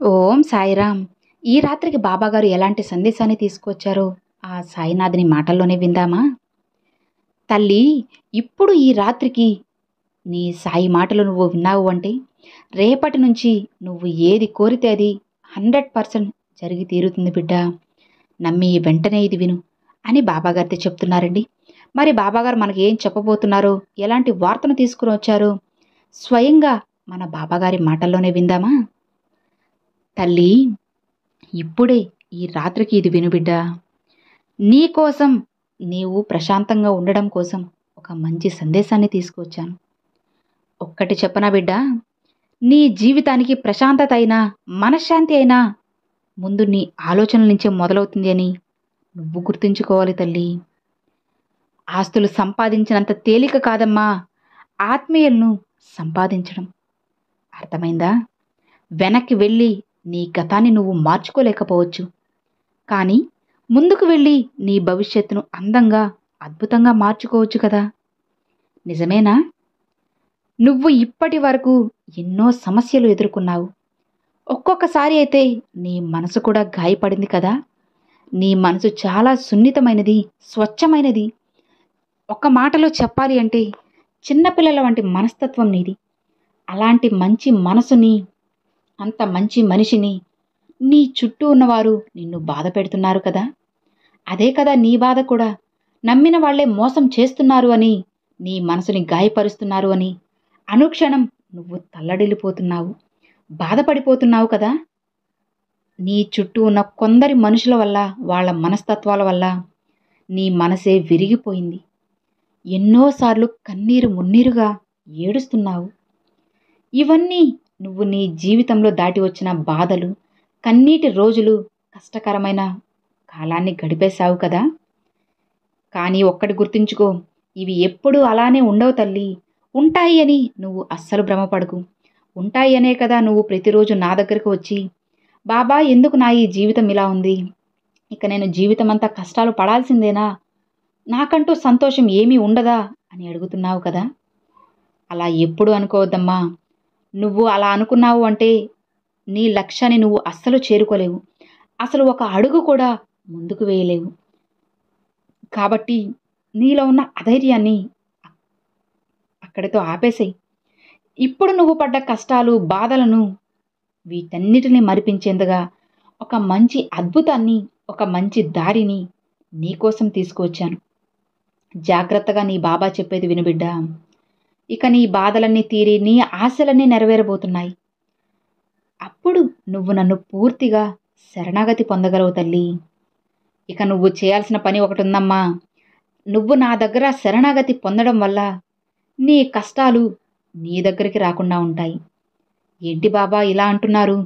ఓం సాయిరామ్. ఈ రాత్రికి బాబాగారు ఎలాంటి సందేశాన్ని తీసుకొచ్చారో ఆ సాయినాథుని మాటల్లోనే విందామా? తల్లి, ఇప్పుడు ఈ రాత్రికి నీ సాయి మాటలు నువ్వు విన్నావు అంటే రేపటి నుంచి నువ్వు ఏది కోరితే అది 100% జరిగి తీరుతుంది బిడ్డ. నమ్మి వెంటనే ఇది విను అని బాబాగారితో చెప్తున్నారండి. మరి బాబాగారు మనకి ఏం చెప్పబోతున్నారో, ఎలాంటి వార్తను తీసుకుని వచ్చారో స్వయంగా మన బాబాగారి మాటల్లోనే విందామా? తల్లి, ఇప్పుడే ఈ రాత్రికి ఇది విను బిడ్డా. నీ కోసం, నీవు ప్రశాంతంగా ఉండడం కోసం ఒక మంచి సందేశాన్ని తీసుకొచ్చాను. ఒక్కటి చెప్పనా బిడ్డా, నీ జీవితానికి ప్రశాంతత అయినా, మనశ్శాంతి అయినా ముందు నీ ఆలోచనల నుంచే మొదలవుతుంది అని నువ్వు గుర్తుంచుకోవాలి తల్లి. ఆస్తులు సంపాదించినంత తేలిక కాదమ్మా ఆత్మీయులను సంపాదించడం. అర్థమైందా? వెనక్కి వెళ్ళి నీ గతాన్ని నువ్వు మార్చుకోలేకపోవచ్చు, కానీ ముందుకు వెళ్ళి నీ భవిష్యత్తును అందంగా, అద్భుతంగా మార్చుకోవచ్చు కదా. నిజమేనా? నువ్వు ఇప్పటి వరకు ఎన్నో సమస్యలు ఎదుర్కొన్నావు. ఒక్కొక్కసారి అయితే నీ మనసు కూడా గాయపడింది కదా. నీ మనసు చాలా సున్నితమైనది, స్వచ్ఛమైనది. ఒక్క మాటలో చెప్పాలి అంటే చిన్నపిల్లల వంటి మనస్తత్వం నీది. అలాంటి మంచి మనసుని, అంత మంచి మనిషిని నీ చుట్టూ ఉన్నవారు నిన్ను బాధ పెడుతున్నారు కదా. అదే కదా నీ బాధ కూడా. నమ్మిన వాళ్లే మోసం చేస్తున్నారు అని, నీ మనసుని గాయపరుస్తున్నారు అని అనుక్షణం నువ్వు తల్లడిల్లిపోతున్నావు, బాధపడిపోతున్నావు కదా. నీ చుట్టూ ఉన్న కొందరి మనుషుల వల్ల, వాళ్ళ మనస్తత్వాల వల్ల నీ మనసే విరిగిపోయింది. ఎన్నోసార్లు కన్నీరు మున్నీరుగా ఏడుస్తున్నావు. ఇవన్నీ నువ్వు నీ జీవితంలో దాటి వచ్చిన బాధలు, కన్నీటి రోజులు, కష్టకరమైన కాలాన్ని గడిపేశావు కదా. కానీ ఒక్కటి గుర్తుంచుకో, ఇవి ఎప్పుడూ అలానే ఉండవు తల్లి. ఉంటాయి అని నువ్వు అస్సలు భ్రమపడకు. ఉంటాయి అనే కదా నువ్వు ప్రతిరోజు నా దగ్గరకు వచ్చి, బాబా ఎందుకు నా ఈ జీవితం ఇలా ఉంది, ఇక నేను జీవితం అంతా కష్టాలు పడాల్సిందేనా, నాకంటూ సంతోషం ఏమీ ఉండదా అని అడుగుతున్నావు కదా. అలా ఎప్పుడు అనుకోవద్దమ్మా. నువ్వు అలా అనుకున్నావు అంటే నీ లక్ష్యాన్ని నువ్వు అస్సలు చేరుకోలేవు. అసలు ఒక అడుగు కూడా ముందుకు వేయలేవు. కాబట్టి నీలో ఉన్న అధైర్యాన్ని అక్కడితో ఆపేసేయి. ఇప్పుడు నువ్వు పడ్డ కష్టాలు, బాధలను వీటన్నిటిని మరిపించేందుగా ఒక మంచి అద్భుతాన్ని, ఒక మంచి దారిని నీకోసం తీసుకువచ్చాను. జాగ్రత్తగా నీ బాబా చెప్పేది వినుబిడ్డా. ఇక నీ బాధలన్నీ తీరి నీ ఆశలన్నీ నెరవేరబోతున్నాయి. అప్పుడు నువ్వు నన్ను పూర్తిగా శరణాగతి పొందగలవు తల్లి. ఇక నువ్వు చేయాల్సిన పని ఒకటి ఉందమ్మా. నువ్వు నా దగ్గర శరణాగతి పొందడం వల్ల నీ కష్టాలు నీ దగ్గరికి రాకుండా ఉంటాయి. ఏంటి బాబా ఇలా అంటున్నారు?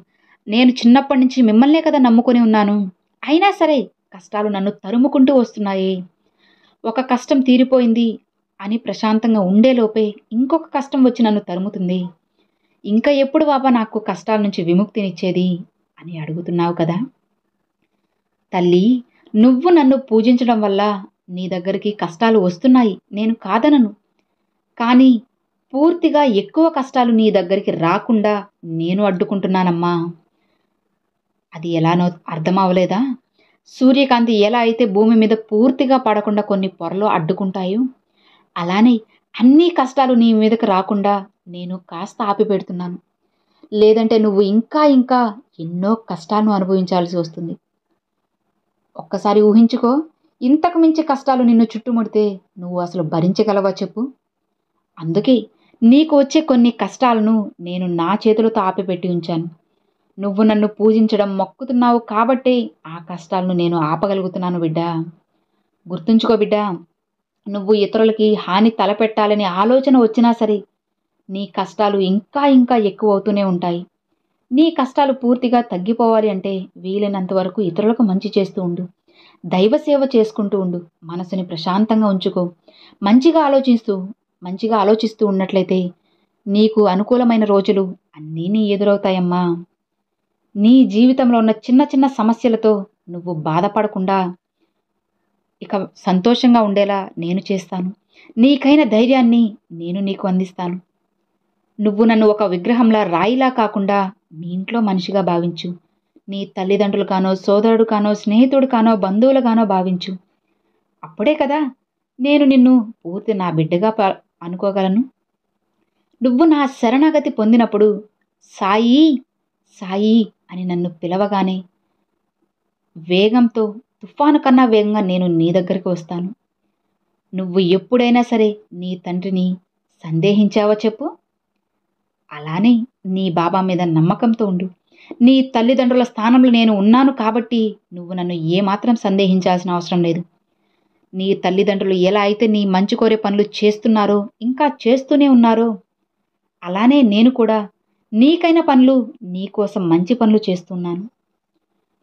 నేను చిన్నప్పటి నుంచి మిమ్మల్నే కదా నమ్ముకొని ఉన్నాను. అయినా సరే కష్టాలు నన్ను తరుముకుంటూ వస్తున్నాయి. ఒక కష్టం తీరిపోయింది అని ప్రశాంతంగా ఉండేలోపే ఇంకొక కష్టం వచ్చి నన్ను తరుముతుంది. ఇంకా ఎప్పుడు బాబా నాకు కష్టాల నుంచి విముక్తినిచ్చేది అని అడుగుతున్నావు కదా. తల్లి, నువ్వు నన్ను పూజించడం వల్ల నీ దగ్గరికి కష్టాలు వస్తున్నాయి, నేను కాదనను. కానీ పూర్తిగా ఎక్కువ కష్టాలు నీ దగ్గరికి రాకుండా నేను అడ్డుకుంటున్నానమ్మా. అది ఎలానో అర్థం అవ్వలేదా? సూర్యకాంతి ఎలా అయితే భూమి మీద పూర్తిగా పడకుండా కొన్ని పొరలు అడ్డుకుంటాయో, అలానే అన్ని కష్టాలు నీ మీదకి రాకుండా నేను కాస్త ఆపి పెడుతున్నాను. లేదంటే నువ్వు ఇంకా ఇంకా ఎన్నో కష్టాలను అనుభవించాల్సి వస్తుంది. ఒక్కసారి ఊహించుకో, ఇంతకు మించి కష్టాలు నిన్ను చుట్టుముడితే నువ్వు అసలు భరించగలవా చెప్పు. అందుకే నీకు వచ్చే కొన్ని కష్టాలను నేను నా చేతులతో ఆపిపెట్టి ఉంచాను. నువ్వు నన్ను పూజించడం, మొక్కుతున్నావు కాబట్టే ఆ కష్టాలను నేను ఆపగలుగుతున్నాను బిడ్డా. గుర్తుంచుకో బిడ్డా, నువ్వు ఇతరులకి హాని తలపెట్టాలనే ఆలోచన వచ్చినా సరే నీ కష్టాలు ఇంకా ఇంకా ఎక్కువ అవుతూనే ఉంటాయి. నీ కష్టాలు పూర్తిగా తగ్గిపోవాలి అంటే వీలైనంత వరకు ఇతరులకు మంచి చేస్తూ ఉండు. దైవ సేవ చేసుకుంటూ ఉండు. మనసుని ప్రశాంతంగా ఉంచుకో. మంచిగా ఆలోచిస్తూ ఉన్నట్లయితే నీకు అనుకూలమైన రోజులు అన్నీ నీ ఎదురవుతాయమ్మా. నీ జీవితంలో ఉన్న చిన్న చిన్న సమస్యలతో నువ్వు బాధపడకుండా ఇక సంతోషంగా ఉండేలా నేను చేస్తాను. నీకైన ధైర్యాన్ని నేను నీకు అందిస్తాను. నువ్వు నన్ను ఒక విగ్రహంలా, రాయిలా కాకుండా మీ ఇంట్లో మనిషిగా భావించు. నీ తల్లిదండ్రులు కానో, సోదరుడు కానో, స్నేహితుడు కానో, బంధువులు కానో భావించు. అప్పుడే కదా నేను నిన్ను పూర్తి నా బిడ్డగా అనుకోగలను. నువ్వు నా శరణాగతి పొందినప్పుడు సాయి, సాయి అని నన్ను పిలవగానే వేగంతో, తుఫాను కన్నా వేగంగా నేను నీ దగ్గరికి వస్తాను. నువ్వు ఎప్పుడైనా సరే నీ తండ్రిని సందేహించావో చెప్పు. అలానే నీ బాబా మీద నమ్మకంతో ఉండు. నీ తల్లిదండ్రుల స్థానంలో నేను ఉన్నాను కాబట్టి నువ్వు నన్ను ఏమాత్రం సందేహించాల్సిన అవసరం లేదు. నీ తల్లిదండ్రులు ఎలా అయితే నీ మంచి కోరే పనులు చేస్తున్నారో, ఇంకా చేస్తూనే ఉన్నారో, అలానే నేను కూడా నీకైన పనులు, నీకోసం మంచి పనులు చేస్తున్నాను.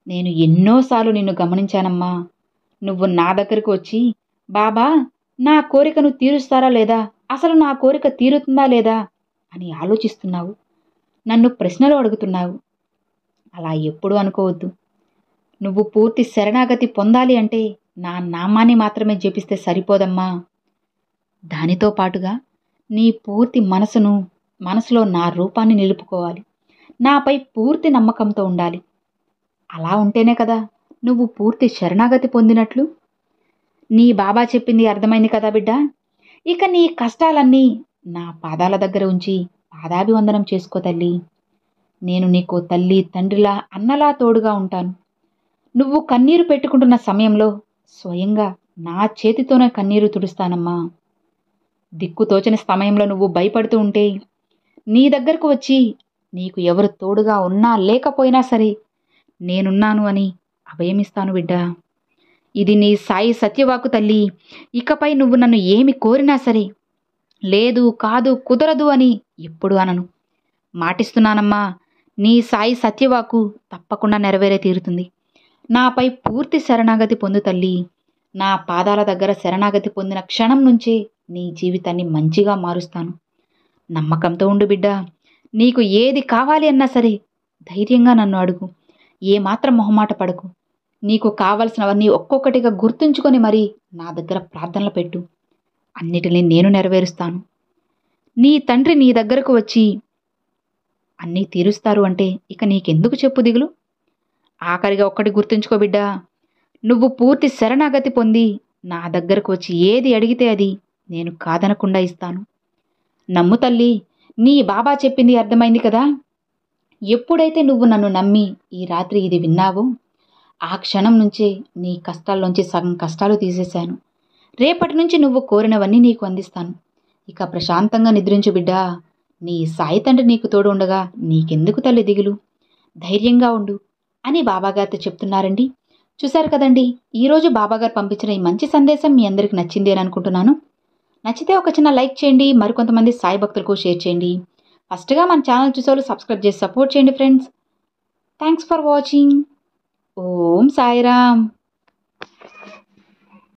నేను ఎన్నోసార్లు నిన్ను గమనించానమ్మా. నువ్వు నా దగ్గరకు వచ్చి, బాబా నా కోరికను తీరుస్తారా లేదా, అసలు నా కోరిక తీరుతుందా లేదా అని ఆలోచిస్తున్నావు. నన్ను ప్రశ్నలు అడుగుతున్నావు. అలా ఎప్పుడూ అనుకోవద్దు. నువ్వు పూర్తి శరణాగతి పొందాలి అంటే నా నామాన్ని మాత్రమే జపిస్తే సరిపోదమ్మా. దానితో పాటుగా నీ పూర్తి మనసులో నా రూపాన్ని నిలుపుకోవాలి. నాపై పూర్తి నమ్మకంతో ఉండాలి. అలా ఉంటేనే కదా నువ్వు పూర్తి శరణాగతి పొందినట్లు. నీ బాబా చెప్పింది అర్థమైంది కదా బిడ్డ. ఇక నీ కష్టాలన్నీ నా పాదాల దగ్గర ఉంచి పాదాభివందనం చేసుకో తల్లి. నేను నీకు తల్లి, తండ్రిలా, అన్నలా తోడుగా ఉంటాను. నువ్వు కన్నీరు పెట్టుకుంటున్న సమయంలో స్వయంగా నా చేతితోనే కన్నీరు తుడుస్తానమ్మా. దిక్కుతోచని సమయంలో నువ్వు భయపడుతూ ఉంటే నీ దగ్గరకు వచ్చి నీకు ఎవరు తోడుగా ఉన్నా లేకపోయినా సరే నేనున్నాను అని అభయమిస్తాను బిడ్డ. ఇది నీ సాయి సత్యవాకు తల్లి. ఇకపై నువ్వు నన్ను ఏమి కోరినా సరే లేదు, కాదు, కుదరదు అని ఎప్పుడు అనను. మాటిస్తున్నానమ్మా. నీ సాయి సత్యవాకు తప్పకుండా నెరవేరే తీరుతుంది. నాపై పూర్తి శరణాగతి పొందు తల్లి. నా పాదాల దగ్గర శరణాగతి పొందిన క్షణం నుంచే నీ జీవితాన్ని మంచిగా మారుస్తాను. నమ్మకంతో ఉండు బిడ్డ. నీకు ఏది కావాలి అన్నా సరే ధైర్యంగా నన్ను అడుగు. ఏమాత్రం మొహమాట పడకు. నీకు కావలసినవన్నీ ఒక్కొక్కటిగా గుర్తుంచుకొని మరీ నా దగ్గర ప్రార్థనలు పెట్టు. అన్నిటినీ నేను నెరవేరుస్తాను. నీ తండ్రి నీ దగ్గరకు వచ్చి అన్నీ తీరుస్తారు అంటే ఇక నీకెందుకు చెప్పు దిగులు. ఆఖరిగా ఒక్కటి గుర్తుంచుకో బిడ్డా. నువ్వు పూర్తి శరణాగతి పొంది నా దగ్గరకు వచ్చి ఏది అడిగితే అది నేను కాదనకుండా ఇస్తాను. నమ్ము తల్లి. నీ బాబా చెప్పింది అర్థమైంది కదా. ఎప్పుడైతే నువ్వు నన్ను నమ్మి ఈ రాత్రి ఇది విన్నావో ఆ క్షణం నుంచే నీ కష్టాల్లోంచి సగం కష్టాలు తీసేశాను. రేపటి నుంచి నువ్వు కోరినవన్నీ నీకు అందిస్తాను. ఇక ప్రశాంతంగా నిద్రించు బిడ్డా. నీ సాయి తండ్రి నీకు తోడు ఉండగా నీకెందుకు తల్లి దిగులు. ధైర్యంగా ఉండు అని బాబాగారితో చెప్తున్నారండి. చూశారు కదండి, ఈరోజు బాబాగారు పంపించిన ఈ మంచి సందేశం మీ అందరికి నచ్చింది అని అనుకుంటున్నాను. నచ్చితే ఒక చిన్న లైక్ చేయండి. మరికొంతమంది సాయి భక్తులకు షేర్ చేయండి. ఫస్ట్గా మన ఛానల్ చూసేవాళ్ళు సబ్స్క్రైబ్ చేసి సపోర్ట్ చేయండి friends. Thanks for watching. Om Sairam.